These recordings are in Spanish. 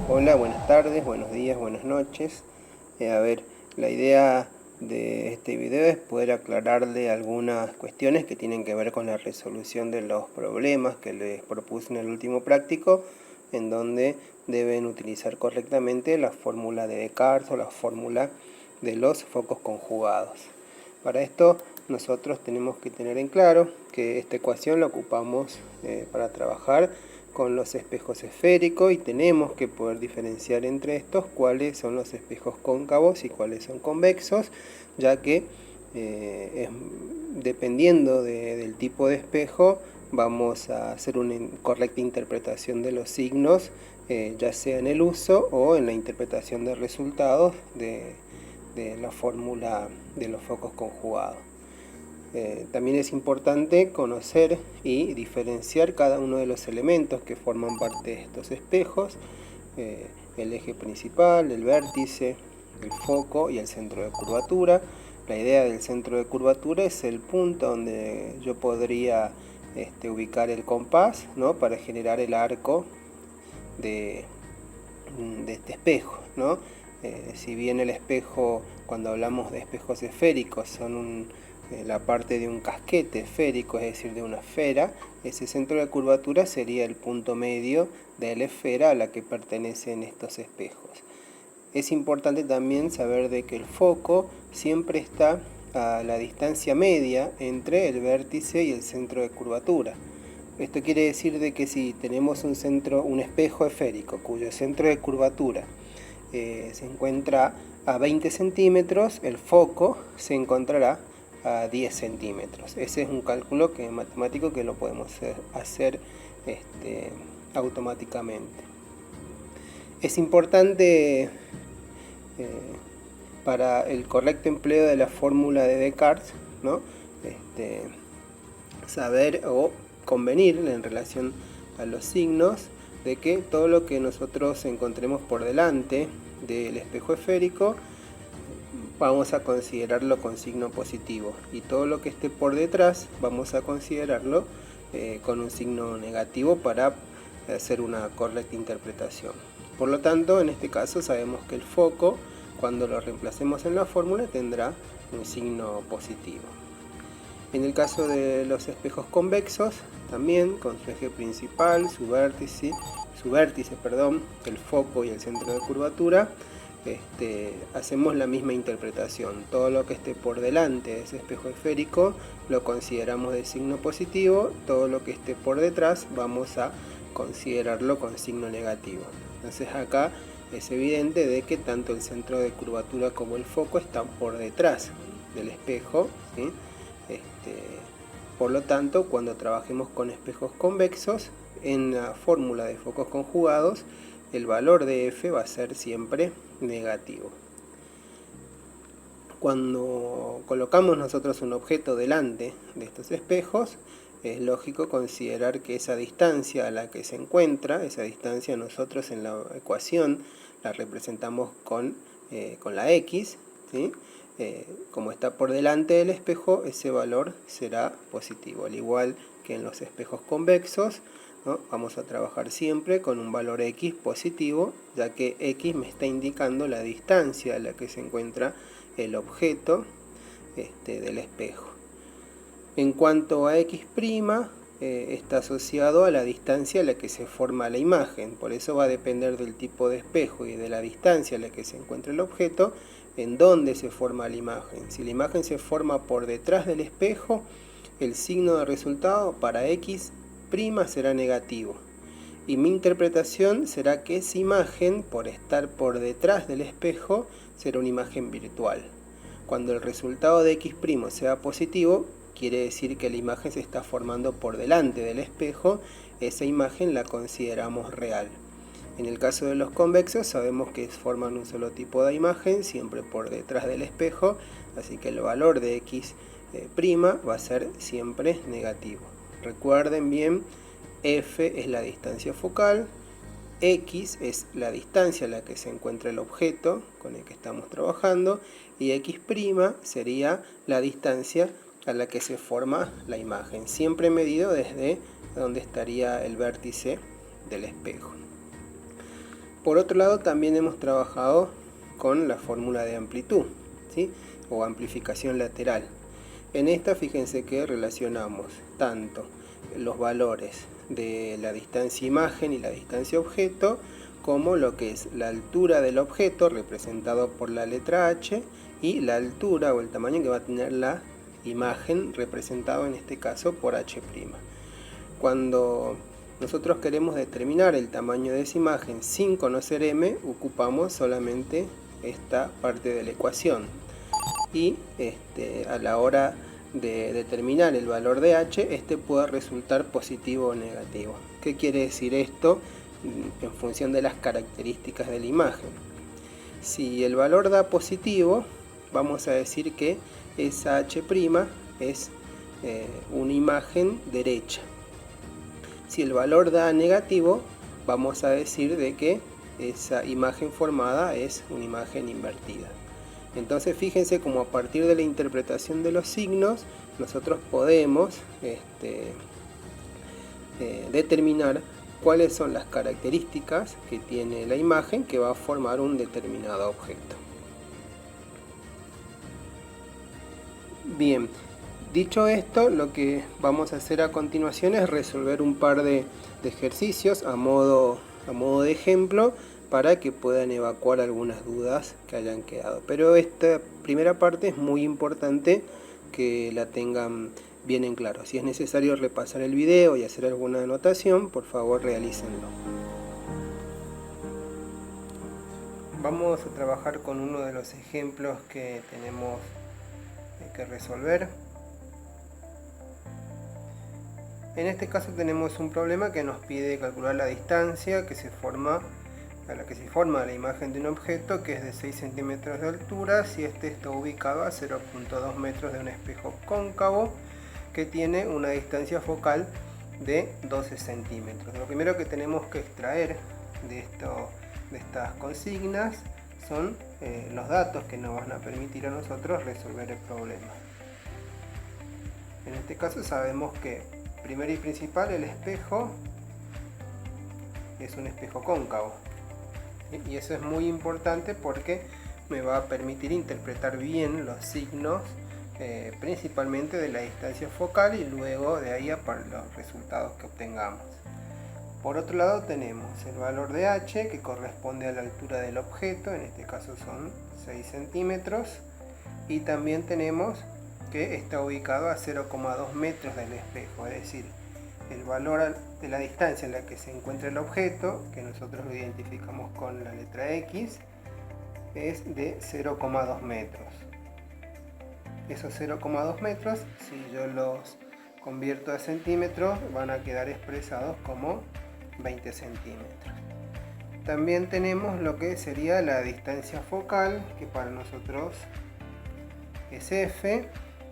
Hola, buenas tardes, buenos días, buenas noches. La idea de este video es poder aclararle algunas cuestiones que tienen que ver con la resolución de los problemas que les propuse en el último práctico, en donde deben utilizar correctamente la fórmula de Descartes o la fórmula de los focos conjugados. Para esto nosotros tenemos que tener en claro que esta ecuación la ocupamos para trabajar con los espejos esféricos y tenemos que poder diferenciar entre estos cuáles son los espejos cóncavos y cuáles son convexos, ya que dependiendo del tipo de espejo vamos a hacer una correcta interpretación de los signos, ya sea en el uso o en la interpretación de resultados de la fórmula de los focos conjugados. También es importante conocer y diferenciar cada uno de los elementos que forman parte de estos espejos, el eje principal, el vértice, el foco y el centro de curvatura. La idea del centro de curvatura es el punto donde yo podría ubicar el compás, ¿no?, para generar el arco de este espejo, ¿no? Si bien el espejo, cuando hablamos de espejos esféricos, son la parte de un casquete esférico, es decir, de una esfera, ese centro de curvatura sería el punto medio de la esfera a la que pertenecen estos espejos. Es importante también saber de que el foco siempre está a la distancia media entre el vértice y el centro de curvatura. Esto quiere decir de que si tenemos un espejo esférico cuyo centro de curvatura se encuentra a 20 centímetros, el foco se encontrará a 10 centímetros. Ese es un cálculo matemático que lo podemos hacer automáticamente. Es importante para el correcto empleo de la fórmula de Descartes, ¿no?, saber o convenir en relación a los signos de que todo lo que nosotros encontremos por delante del espejo esférico vamos a considerarlo con signo positivo, y todo lo que esté por detrás vamos a considerarlo con un signo negativo para hacer una correcta interpretación. Por lo tanto, en este caso sabemos que el foco, cuando lo reemplacemos en la fórmula, tendrá un signo positivo. En el caso de los espejos convexos, también con su eje principal, su vértice, el foco y el centro de curvatura, hacemos la misma interpretación. Todo lo que esté por delante de ese espejo esférico lo consideramos de signo positivo, todo lo que esté por detrás vamos a considerarlo con signo negativo. Entonces acá es evidente de que tanto el centro de curvatura como el foco están por detrás del espejo, ¿sí? Por lo tanto, cuando trabajemos con espejos convexos, en la fórmula de focos conjugados, el valor de F va a ser siempre negativo. Cuando colocamos nosotros un objeto delante de estos espejos, es lógico considerar que esa distancia a la que se encuentra, esa distancia nosotros en la ecuación la representamos con la X, ¿sí? Como está por delante del espejo, ese valor será positivo. Al igual que en los espejos convexos, ¿no?, vamos a trabajar siempre con un valor X positivo, ya que X me está indicando la distancia a la que se encuentra el objeto del espejo. En cuanto a X', está asociado a la distancia a la que se forma la imagen. Por eso va a depender del tipo de espejo y de la distancia a la que se encuentra el objeto, en dónde se forma la imagen. Si la imagen se forma por detrás del espejo, el signo de resultado para X' será negativo. Y mi interpretación será que esa imagen, por estar por detrás del espejo, será una imagen virtual. Cuando el resultado de X' sea positivo, quiere decir que la imagen se está formando por delante del espejo, esa imagen la consideramos real. En el caso de los convexos sabemos que forman un solo tipo de imagen, siempre por detrás del espejo, así que el valor de X' va a ser siempre negativo. Recuerden bien, F es la distancia focal, X es la distancia a la que se encuentra el objeto con el que estamos trabajando, y X' sería la distancia a la que se forma la imagen, siempre medido desde donde estaría el vértice del espejo. Por otro lado, también hemos trabajado con la fórmula de amplitud, ¿sí? O amplificación lateral. En esta fíjense que relacionamos tanto los valores de la distancia imagen y la distancia objeto, como lo que es la altura del objeto representado por la letra H y la altura o el tamaño que va a tener la imagen representado en este caso por H'. Cuando nosotros queremos determinar el tamaño de esa imagen sin conocer m, ocupamos solamente esta parte de la ecuación. Y a la hora de determinar el valor de h, este puede resultar positivo o negativo. ¿Qué quiere decir esto? En función de las características de la imagen. Si el valor da positivo, vamos a decir que esa h' es una imagen derecha. Si el valor da negativo, vamos a decir de que esa imagen formada es una imagen invertida. Entonces fíjense como a partir de la interpretación de los signos nosotros podemos determinar cuáles son las características que tiene la imagen que va a formar un determinado objeto. Bien, dicho esto, lo que vamos a hacer a continuación es resolver un par de ejercicios a modo de ejemplo, para que puedan evacuar algunas dudas que hayan quedado. Pero esta primera parte es muy importante que la tengan bien en claro. Si es necesario repasar el video y hacer alguna anotación, por favor realícenlo. Vamos a trabajar con uno de los ejemplos que tenemos que resolver. En este caso tenemos un problema que nos pide calcular la distancia a la que se forma la imagen de un objeto, que es de 6 centímetros de altura, si este está ubicado a 0,2 metros de un espejo cóncavo que tiene una distancia focal de 12 centímetros. Lo primero que tenemos que extraer de estas consignas son los datos que nos van a permitir a nosotros resolver el problema. En este caso sabemos que primero y principal el espejo es un espejo cóncavo. Y eso es muy importante porque me va a permitir interpretar bien los signos, principalmente de la distancia focal, y luego de ahí a los resultados que obtengamos. Por otro lado tenemos el valor de h, que corresponde a la altura del objeto, en este caso son 6 centímetros, y también tenemos que está ubicado a 0,2 metros del espejo, es decir, el valor de la distancia en la que se encuentra el objeto, que nosotros lo identificamos con la letra X, es de 0,2 metros. Esos 0,2 metros, si yo los convierto a centímetros, van a quedar expresados como 20 centímetros. También tenemos lo que sería la distancia focal, que para nosotros es F,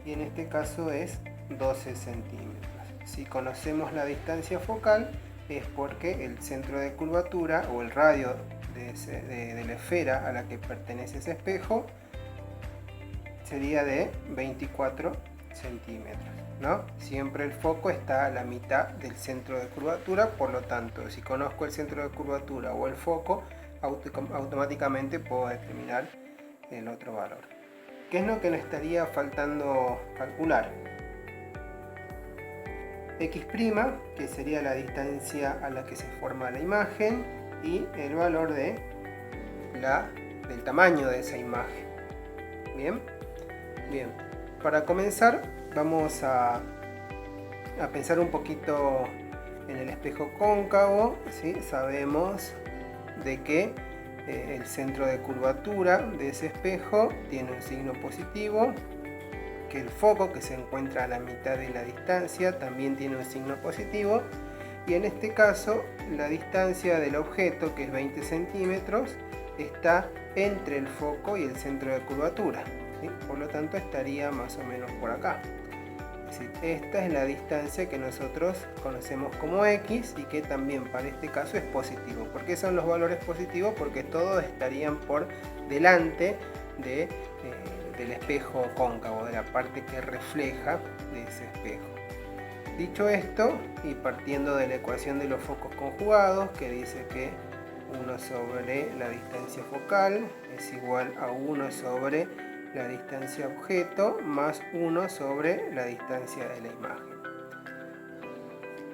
y en este caso es 12 centímetros. Si conocemos la distancia focal, es porque el centro de curvatura o el radio de la esfera a la que pertenece ese espejo sería de 24 centímetros, ¿no? Siempre el foco está a la mitad del centro de curvatura, por lo tanto, si conozco el centro de curvatura o el foco, automáticamente puedo determinar el otro valor. ¿Qué es lo que nos estaría faltando calcular? X', que sería la distancia a la que se forma la imagen, y el valor del tamaño de esa imagen. Bien, para comenzar vamos a pensar un poquito en el espejo cóncavo, ¿sí? Sabemos de que el centro de curvatura de ese espejo tiene un signo positivo, que el foco, que se encuentra a la mitad de la distancia, también tiene un signo positivo, y en este caso la distancia del objeto, que es 20 centímetros, está entre el foco y el centro de curvatura, ¿sí? Por lo tanto estaría más o menos por acá. Es decir, esta es la distancia que nosotros conocemos como X, y que también para este caso es positivo. ¿Por qué son los valores positivos? Porque todos estarían por delante del espejo cóncavo, de la parte que refleja de ese espejo. Dicho esto, y partiendo de la ecuación de los focos conjugados, que dice que 1 sobre la distancia focal es igual a 1 sobre la distancia objeto más 1 sobre la distancia de la imagen.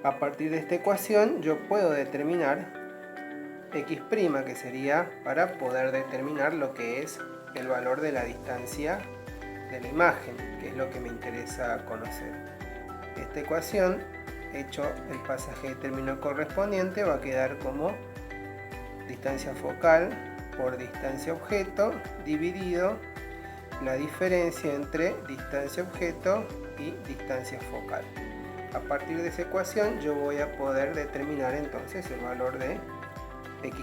A partir de esta ecuación yo puedo determinar x', que sería para poder determinar lo que es el valor de la distancia de la imagen, que es lo que me interesa conocer. Esta ecuación, hecho el pasaje de término correspondiente, va a quedar como distancia focal por distancia objeto dividido la diferencia entre distancia objeto y distancia focal. A partir de esa ecuación yo voy a poder determinar entonces el valor de x'.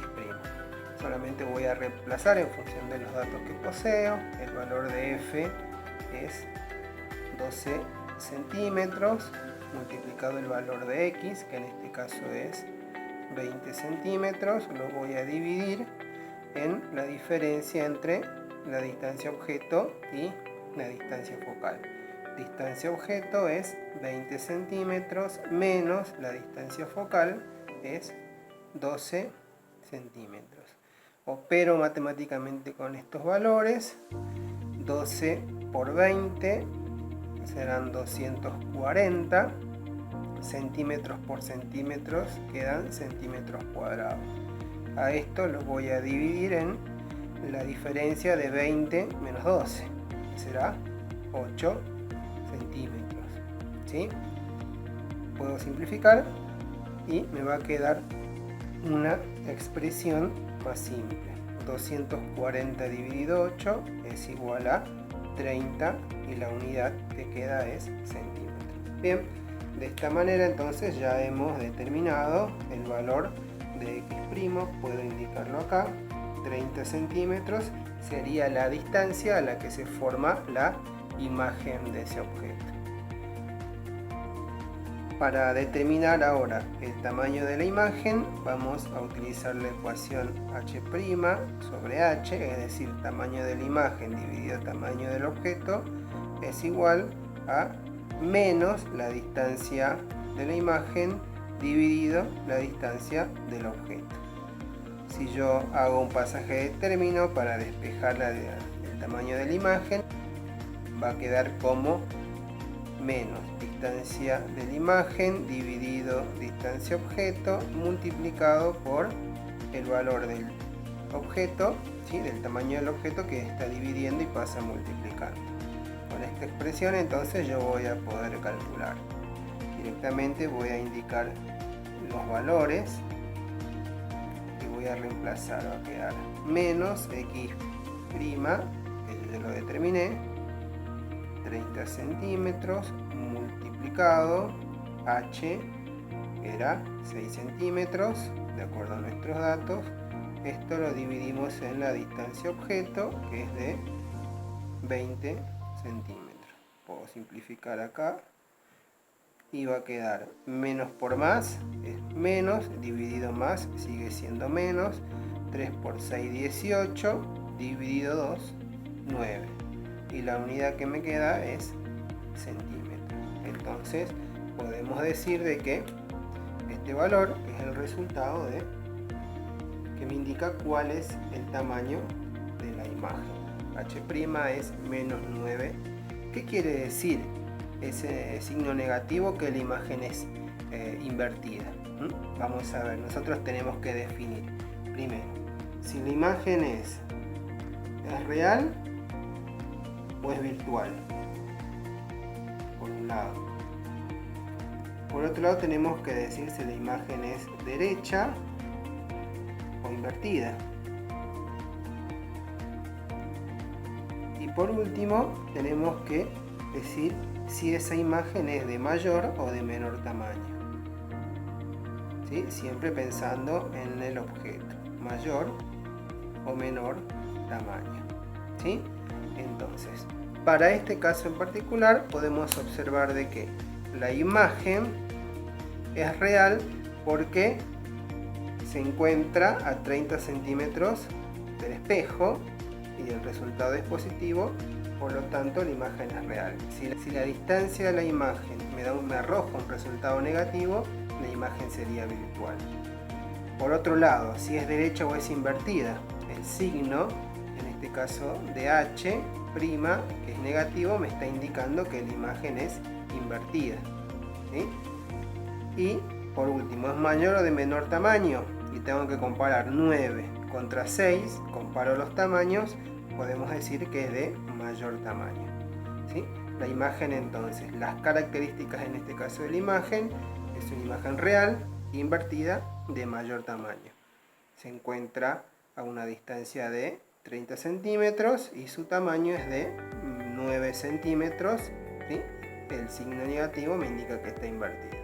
Solamente voy a reemplazar en función de los datos que poseo. El valor de f es 12 centímetros multiplicado el valor de x, que en este caso es 20 centímetros, lo voy a dividir en la diferencia entre la distancia objeto y la distancia focal. Distancia objeto es 20 centímetros menos la distancia focal es 12 centímetros. Opero matemáticamente con estos valores. 12 por 20 serán 240. Centímetros por centímetros quedan centímetros cuadrados. A esto lo voy a dividir en la diferencia de 20 menos 12, que será 8 centímetros. ¿Sí? Puedo simplificar y me va a quedar una expresión más simple. 240 dividido 8 es igual a 30 y la unidad que queda es centímetros. Bien, de esta manera entonces ya hemos determinado el valor de x', puedo indicarlo acá, 30 centímetros sería la distancia a la que se forma la imagen de ese objeto. Para determinar ahora el tamaño de la imagen vamos a utilizar la ecuación h' sobre h, es decir, tamaño de la imagen dividido tamaño del objeto es igual a menos la distancia de la imagen dividido la distancia del objeto. Si yo hago un pasaje de término para despejar el tamaño de la imagen, va a quedar como menos distancia de la imagen dividido distancia objeto multiplicado por el valor del objeto, ¿sí? Del tamaño del objeto que está dividiendo y pasa multiplicando. Con esta expresión entonces yo voy a poder calcular. Directamente voy a indicar los valores y voy a reemplazar, va a quedar menos x', que yo ya lo determiné, 30 centímetros multiplicado h, que era 6 centímetros, de acuerdo a nuestros datos. Esto lo dividimos en la distancia objeto, que es de 20 centímetros. Puedo simplificar acá y va a quedar menos por más es menos, dividido más sigue siendo menos, 3 por 6 18, dividido 2 9, y la unidad que me queda es centímetros. Entonces podemos decir de que este valor es el resultado de que me indica cuál es el tamaño de la imagen. H' es menos 9. ¿Qué quiere decir ese signo negativo? Que la imagen es invertida. Vamos a ver, nosotros tenemos que definir primero si la imagen es real o es virtual, por un lado. Por otro lado tenemos que decir si la imagen es derecha o invertida. Y por último tenemos que decir si esa imagen es de mayor o de menor tamaño. ¿Sí? Siempre pensando en el objeto, mayor o menor tamaño. ¿Sí? Entonces, para este caso en particular podemos observar de que la imagen es real porque se encuentra a 30 centímetros del espejo y el resultado es positivo, por lo tanto la imagen es real. Si la distancia de la imagen me arroja un resultado negativo, la imagen sería virtual. Por otro lado, si es derecha o es invertida, el signo, en este caso de H', que es negativo, me está indicando que la imagen es invertida, ¿sí? Y por último, ¿es mayor o de menor tamaño? Y tengo que comparar 9 contra 6, comparo los tamaños, podemos decir que es de mayor tamaño, ¿sí? La imagen entonces, las características en este caso de la imagen, es una imagen real, invertida, de mayor tamaño. Se encuentra a una distancia de 30 centímetros y su tamaño es de 9 centímetros, ¿sí? El signo negativo me indica que está invertida.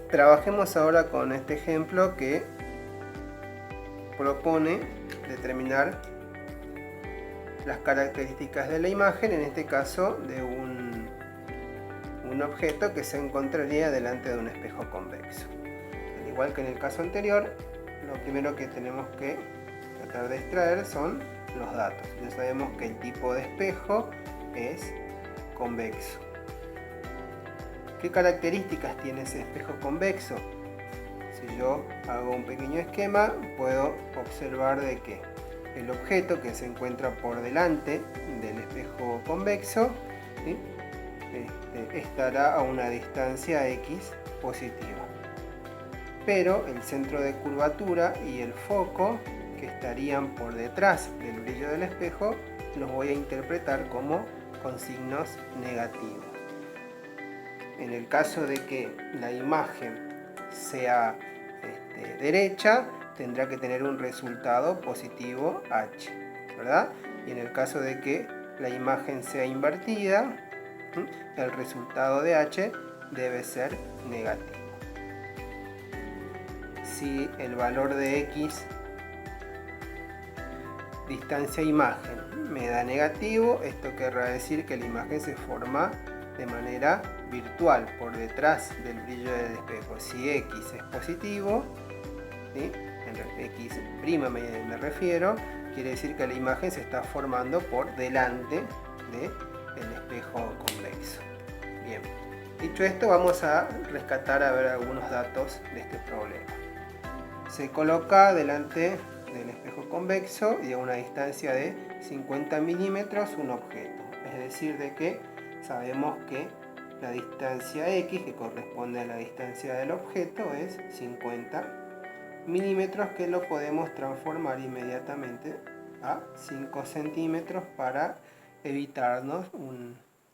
Trabajemos ahora con este ejemplo que propone determinar las características de la imagen, en este caso de un objeto que se encontraría delante de un espejo convexo. Al igual que en el caso anterior, lo primero que tenemos que tratar de extraer son los datos. Ya sabemos que el tipo de espejo es convexo. ¿Qué características tiene ese espejo convexo? Si yo hago un pequeño esquema, puedo observar de que el objeto que se encuentra por delante del espejo convexo, ¿sí? Estará a una distancia x positiva. Pero el centro de curvatura y el foco, que estarían por detrás del brillo del espejo, los voy a interpretar como con signos negativos. En el caso de que la imagen sea derecha, tendrá que tener un resultado positivo H, ¿verdad? Y en el caso de que la imagen sea invertida, el resultado de H debe ser negativo. Si el valor de X, distancia imagen, me da negativo, esto querrá decir que la imagen se forma de manera virtual por detrás del brillo del espejo. Si X es positivo, ¿sí? X' me refiero, quiere decir que la imagen se está formando por delante del espejo convexo. Bien, dicho esto, vamos a rescatar a ver algunos datos de este problema. Se coloca delante del espejo convexo y a una distancia de 50 milímetros un objeto, es decir, de que sabemos que la distancia X, que corresponde a la distancia del objeto, es 50 milímetros, que lo podemos transformar inmediatamente a 5 centímetros para evitarnos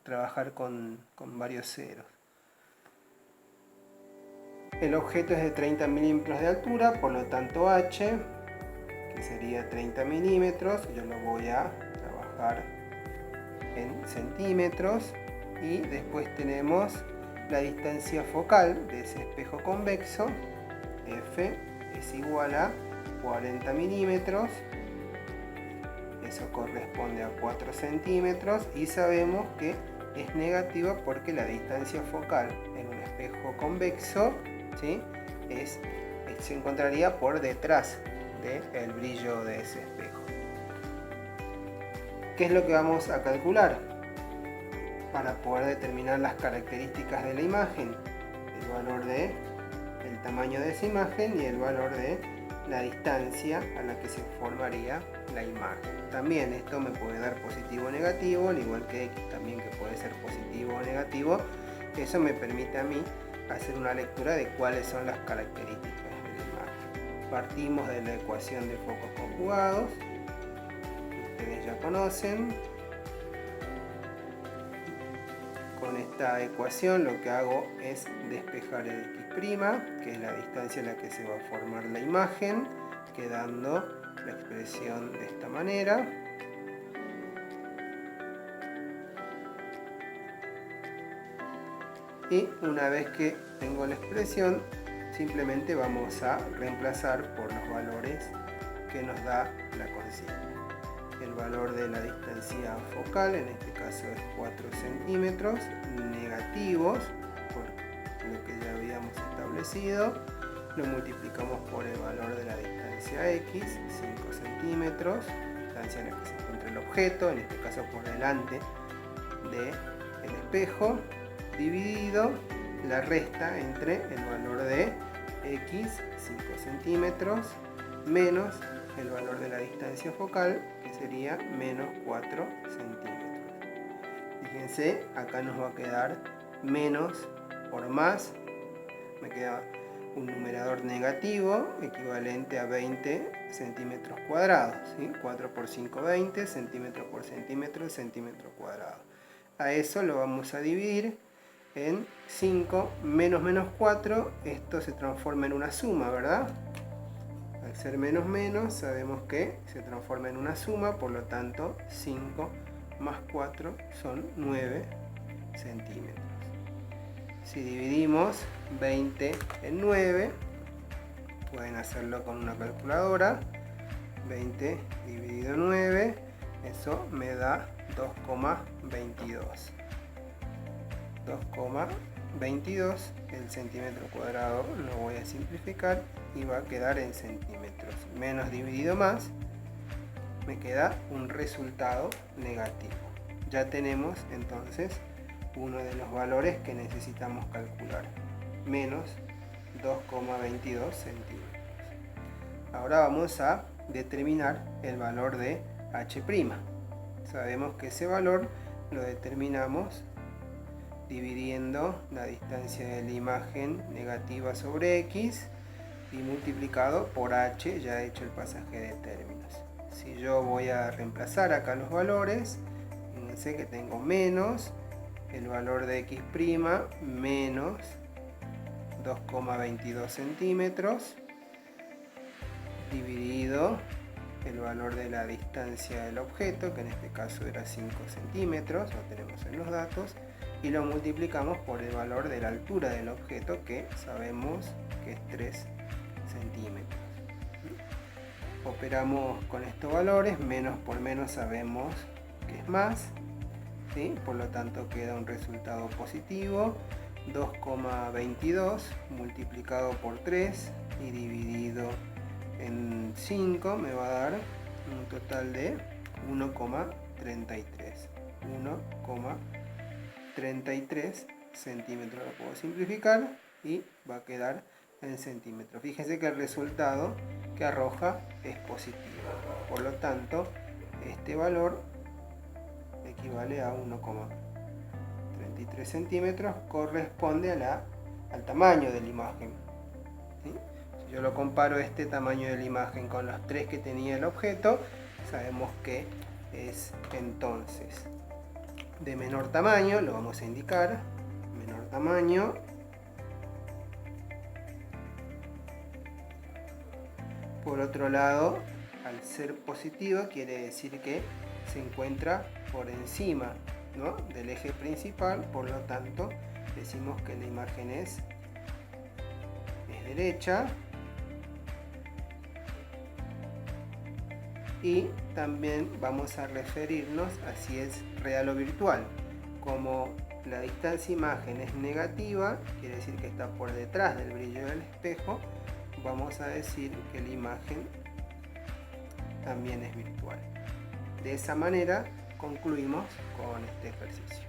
trabajar con varios ceros. El objeto es de 30 milímetros de altura, por lo tanto H, que sería 30 milímetros, yo lo voy a trabajar en centímetros. Y después tenemos la distancia focal de ese espejo convexo, F, es igual a 40 milímetros, eso corresponde a 4 centímetros, y sabemos que es negativa porque la distancia focal en un espejo convexo, ¿sí? Se encontraría por detrás del brillo de ese espejo. ¿Qué es lo que vamos a calcular para poder determinar las características de la imagen? El valor del tamaño de esa imagen y el valor de la distancia a la que se formaría la imagen. También esto me puede dar positivo o negativo, al igual que X también, que puede ser positivo o negativo. Eso me permite a mí hacer una lectura de cuáles son las características de la imagen. Partimos de la ecuación de focos conjugados, que ustedes ya conocen. Con esta ecuación lo que hago es despejar el X', que es la distancia en la que se va a formar la imagen, quedando la expresión de esta manera. Y una vez que tengo la expresión, simplemente vamos a reemplazar por los valores que nos da la consigna. El valor de la distancia focal, en este caso es 4 centímetros, negativos, por lo que ya habíamos establecido. Lo multiplicamos por el valor de la distancia X, 5 centímetros. distancia en la que se encuentra el objeto, en este caso por delante del espejo, dividido la resta entre el valor de x, 5 centímetros, menos el valor de la distancia focal, que sería menos 4 centímetros. Fíjense, acá nos va a quedar menos por más, me queda un numerador negativo equivalente a 20 centímetros cuadrados, ¿sí? 4 por 5, 20, centímetro por centímetro, centímetro cuadrado. A eso lo vamos a dividir en 5 menos menos 4, esto se transforma en una suma, ¿verdad? Al ser menos menos, sabemos que se transforma en una suma, por lo tanto 5 más 4 son 9 centímetros. Si dividimos 20 en 9, pueden hacerlo con una calculadora, 20 dividido 9, eso me da 2,22. 2,22, el centímetro cuadrado lo voy a simplificar y va a quedar en centímetros. Menos dividido más, me queda un resultado negativo. Ya tenemos entonces uno de los valores que necesitamos calcular, menos 2,22 centímetros. Ahora vamos a determinar el valor de h'. Sabemos que ese valor lo determinamos dividiendo la distancia de la imagen negativa sobre x y multiplicado por h ya hecho el pasaje de términos. Si yo voy a reemplazar acá los valores, fíjense que tengo menos el valor de x' menos 2,22 centímetros dividido el valor de la distancia del objeto, que en este caso era 5 centímetros, lo tenemos en los datos, y lo multiplicamos por el valor de la altura del objeto, que sabemos que es 3 centímetros. Operamos con estos valores, menos por menos sabemos que es más, ¿sí? Por lo tanto queda un resultado positivo, 2,22 multiplicado por 3 y dividido en 5 me va a dar un total de 1,33. 1,33 centímetros, lo puedo simplificar y va a quedar en centímetros. Fíjense que el resultado que arroja es positivo, por lo tanto este valor equivale a 1,33 centímetros, corresponde al tamaño de la imagen, ¿sí? Si yo lo comparo este tamaño de la imagen con los 3 que tenía el objeto, sabemos que es entonces de menor tamaño, lo vamos a indicar, menor tamaño, por otro lado, al ser positivo quiere decir que se encuentra por encima, ¿no?, del eje principal, por lo tanto decimos que la imagen es derecha. Y también vamos a referirnos a si es real o virtual. Como la distancia imagen es negativa, quiere decir que está por detrás del brillo del espejo, vamos a decir que la imagen también es virtual. De esa manera concluimos con este ejercicio.